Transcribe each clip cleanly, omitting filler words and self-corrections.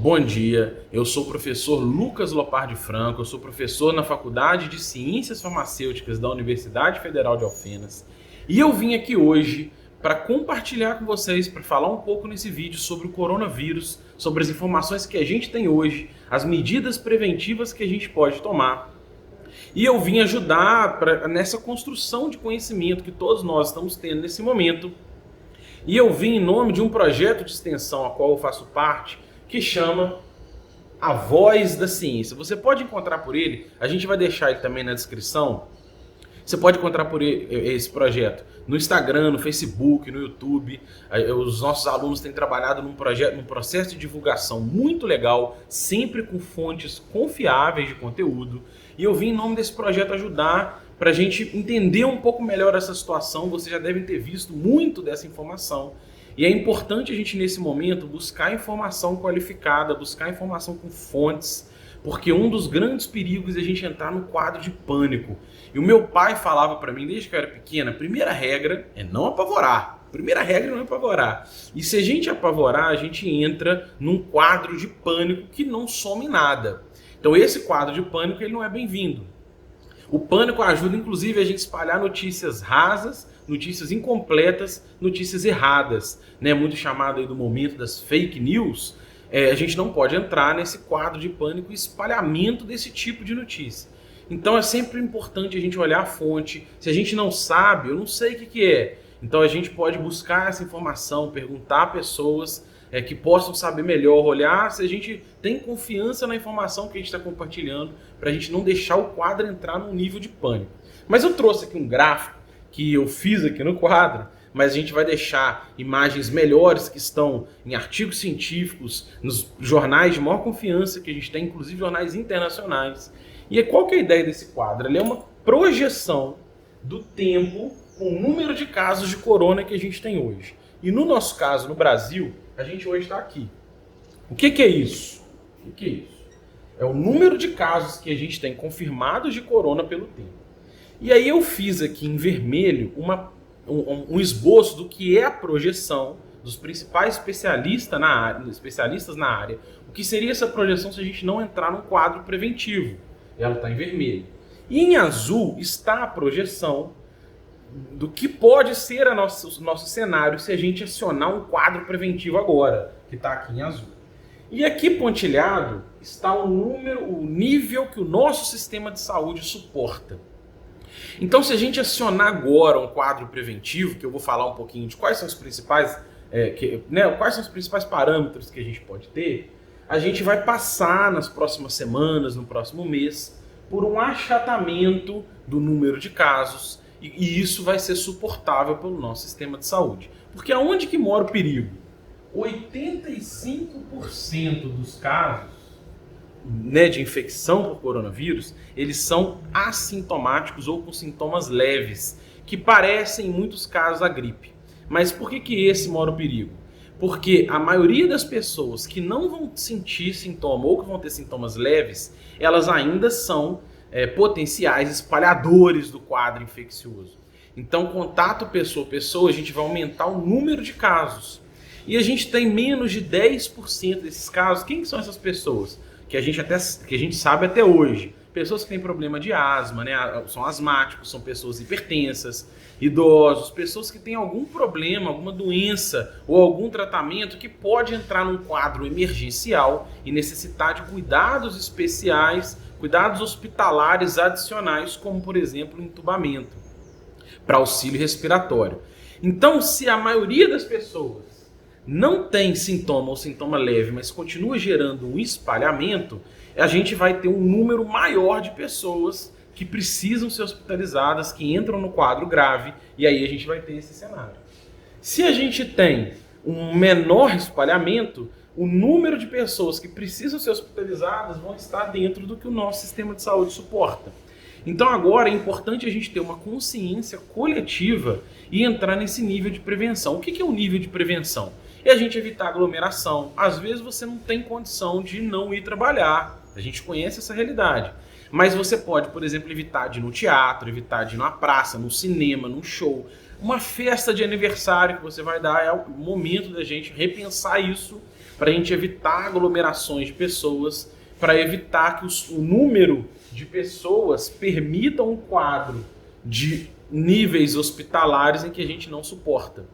Bom dia, eu sou o professor Lucas Lopardi Franco, eu sou professor na Faculdade de Ciências Farmacêuticas da Universidade Federal de Alfenas e eu vim aqui hoje para compartilhar com vocês, para falar um pouco nesse vídeo sobre o coronavírus, sobre as informações que a gente tem hoje, as medidas preventivas que a gente pode tomar. E eu vim ajudar nessa construção de conhecimento que todos nós estamos tendo nesse momento. E eu vim em nome de um projeto de extensão a qual eu faço parte, que chama A Voz da Ciência. Você pode encontrar por ele, a gente vai deixar ele também na descrição. Você pode encontrar por esse projeto no Instagram, no Facebook, no YouTube. Os nossos alunos têm trabalhado num processo de divulgação muito legal, sempre com fontes confiáveis de conteúdo. E eu vim em nome desse projeto ajudar para a gente entender um pouco melhor essa situação. Vocês já devem ter visto muito dessa informação. E é importante a gente, nesse momento, buscar informação qualificada, buscar informação com fontes, porque um dos grandes perigos é a gente entrar no quadro de pânico. E o meu pai falava para mim, desde que eu era pequena, a primeira regra é não apavorar. Primeira regra é não apavorar. E se a gente apavorar, a gente entra num quadro de pânico que não some nada. Então esse quadro de pânico ele não é bem-vindo. O pânico ajuda, inclusive, a gente espalhar notícias rasas, notícias incompletas, notícias erradas. Muito chamado aí do momento das fake news. A gente não pode entrar nesse quadro de pânico e espalhamento desse tipo de notícia. Então é sempre importante a gente olhar a fonte. Se a gente não sabe, eu não sei o que é. Então a gente pode buscar essa informação, perguntar a pessoas que possam saber melhor, olhar se a gente tem confiança na informação que a gente está compartilhando, para a gente não deixar o quadro entrar num nível de pânico. Mas eu trouxe aqui um gráfico que eu fiz aqui no quadro, mas a gente vai deixar imagens melhores que estão em artigos científicos, nos jornais de maior confiança que a gente tem, inclusive jornais internacionais. E qual que é a ideia desse quadro? Ele é uma projeção do tempo com o número de casos de corona que a gente tem hoje. E no nosso caso, no Brasil, a gente hoje está aqui. O que é isso? O que é isso? É o número de casos que a gente tem confirmados de corona pelo tempo. E aí eu fiz aqui em vermelho um esboço do que é a projeção dos principais especialistas na área. O que seria essa projeção se a gente não entrar num quadro preventivo? Ela está em vermelho. E em azul está a projeção do que pode ser o nosso cenário se a gente acionar um quadro preventivo agora, que está aqui em azul. E aqui pontilhado está o nível que o nosso sistema de saúde suporta. Então, se a gente acionar agora um quadro preventivo, que eu vou falar um pouquinho de quais são os principais, quais são os principais parâmetros que a gente pode ter, a gente vai passar nas próximas semanas, no próximo mês, por um achatamento do número de casos, e isso vai ser suportável pelo nosso sistema de saúde. Porque aonde que mora o perigo? 85% dos casos de infecção por coronavírus, eles são assintomáticos ou com sintomas leves, que parecem em muitos casos a gripe. Mas por que esse mora o perigo? Porque a maioria das pessoas que não vão sentir sintoma ou que vão ter sintomas leves, elas ainda são potenciais espalhadores do quadro infeccioso. Então, contato pessoa-pessoa, a gente vai aumentar o número de casos. E a gente tem menos de 10% desses casos. Quem são essas pessoas? Que a gente sabe até hoje. Pessoas que têm problema de asma, são asmáticos, são pessoas hipertensas, idosos, pessoas que têm algum problema, alguma doença ou algum tratamento que pode entrar num quadro emergencial e necessitar de cuidados especiais, cuidados hospitalares adicionais, como, por exemplo, entubamento para auxílio respiratório. Então, se a maioria das pessoas não tem sintoma ou sintoma leve, mas continua gerando um espalhamento, a gente vai ter um número maior de pessoas que precisam ser hospitalizadas, que entram no quadro grave, e aí a gente vai ter esse cenário. Se a gente tem um menor espalhamento, o número de pessoas que precisam ser hospitalizadas vão estar dentro do que o nosso sistema de saúde suporta. Então agora é importante a gente ter uma consciência coletiva e entrar nesse nível de prevenção. O que é o nível de prevenção? É a gente evitar aglomeração. Às vezes você não tem condição de não ir trabalhar. A gente conhece essa realidade. Mas você pode, por exemplo, evitar de ir no teatro, evitar de ir numa praça, num cinema, num show. Uma festa de aniversário que você vai dar, é o momento da gente repensar isso, para a gente evitar aglomerações de pessoas, para evitar que o número de pessoas permita um quadro de níveis hospitalares em que a gente não suporta.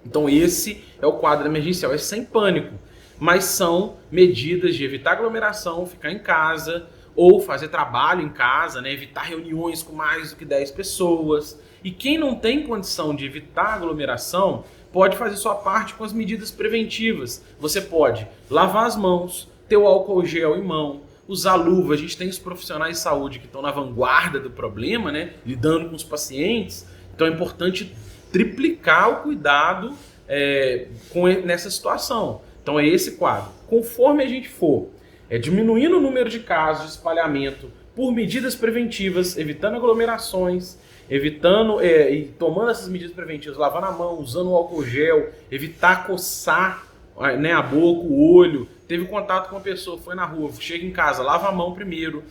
Então esse é o quadro emergencial, é sem pânico, mas são medidas de evitar aglomeração, ficar em casa, ou fazer trabalho em casa, né? Evitar reuniões com mais do que 10 pessoas. E quem não tem condição de evitar aglomeração, pode fazer sua parte com as medidas preventivas. Você pode lavar as mãos, ter o álcool gel em mão, usar luva. A gente tem os profissionais de saúde que estão na vanguarda do problema, né? Lidando com os pacientes. Então é importante triplicar o cuidado nessa situação. Então é esse quadro. Conforme a gente for diminuindo o número de casos de espalhamento por medidas preventivas, evitando aglomerações, evitando e tomando essas medidas preventivas, lavando a mão, usando o álcool gel, evitar coçar, né, a boca, o olho, teve contato com uma pessoa, foi na rua, chega em casa, lava a mão primeiro.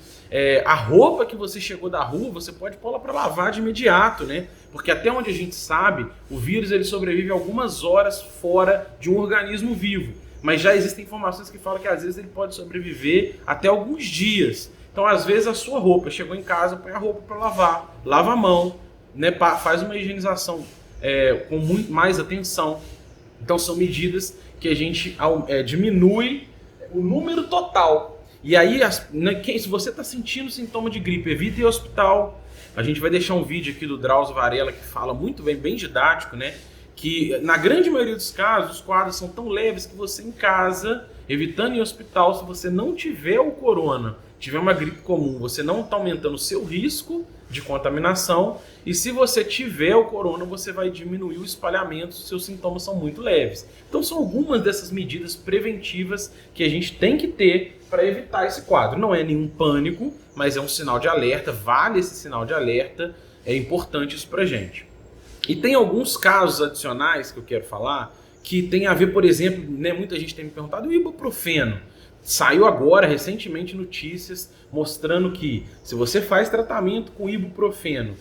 A roupa que você chegou da rua, você pode pôr ela para lavar de imediato, né? Porque até onde a gente sabe, o vírus ele sobrevive algumas horas fora de um organismo vivo. Mas já existem informações que falam que às vezes ele pode sobreviver até alguns dias. Então, às vezes, a sua roupa chegou em casa, põe a roupa para lavar, lava a mão, né, faz uma higienização com muito mais atenção. Então, são medidas que a gente diminui o número total. E aí, se você está sentindo sintoma de gripe, evite ir ao hospital. A gente vai deixar um vídeo aqui do Drauzio Varela que fala muito bem didático, né? Que na grande maioria dos casos, os quadros são tão leves que você em casa, evitando ir ao hospital, se você não tiver o corona, tiver uma gripe comum, você não está aumentando o seu risco de contaminação, e se você tiver o corona, você vai diminuir o espalhamento, seus sintomas são muito leves. Então são algumas dessas medidas preventivas que a gente tem que ter para evitar esse quadro. Não é nenhum pânico, mas é um sinal de alerta, vale esse sinal de alerta, é importante isso para a gente. E tem alguns casos adicionais que eu quero falar, que tem a ver, por exemplo, né, muita gente tem me perguntado, o ibuprofeno. Saiu agora, recentemente, notícias mostrando que se você faz tratamento com ibuprofeno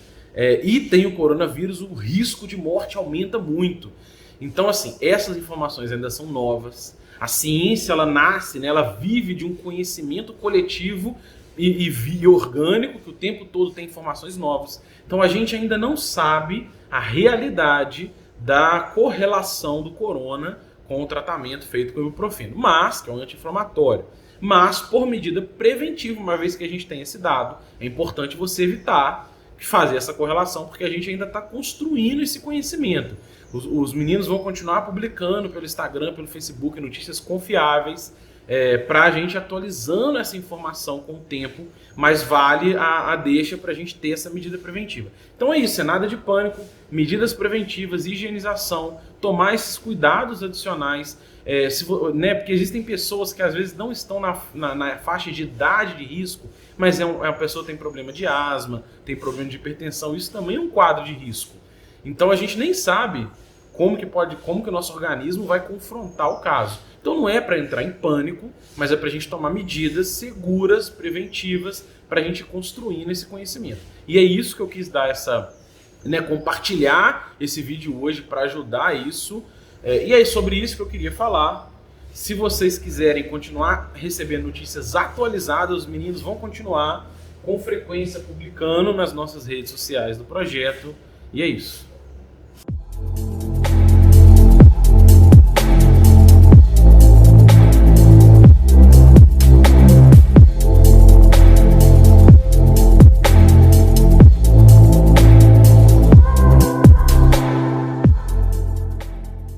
e tem o coronavírus, o risco de morte aumenta muito. Então, assim, essas informações ainda são novas. A ciência, ela nasce, né, ela vive de um conhecimento coletivo e orgânico, que o tempo todo tem informações novas. Então, a gente ainda não sabe a realidade da correlação do corona com o tratamento feito com o ibuprofeno, mas, que é um anti-inflamatório. Mas, por medida preventiva, uma vez que a gente tem esse dado, é importante você evitar fazer essa correlação, porque a gente ainda está construindo esse conhecimento. Os meninos vão continuar publicando pelo Instagram, pelo Facebook, notícias confiáveis, para a gente atualizando essa informação com o tempo, mas vale a deixa para a gente ter essa medida preventiva. Então é isso, é nada de pânico, medidas preventivas, higienização, tomar esses cuidados adicionais, porque existem pessoas que às vezes não estão na faixa de idade de risco, mas uma pessoa que tem problema de asma, tem problema de hipertensão, isso também é um quadro de risco. Então a gente nem sabe como que o nosso organismo vai confrontar o caso. Então não é para entrar em pânico, mas é para a gente tomar medidas seguras, preventivas, para a gente ir construindo esse conhecimento. E é isso que eu quis dar compartilhar esse vídeo hoje para ajudar isso. E é sobre isso que eu queria falar. Se vocês quiserem continuar recebendo notícias atualizadas, os meninos vão continuar com frequência publicando nas nossas redes sociais do projeto. E é isso.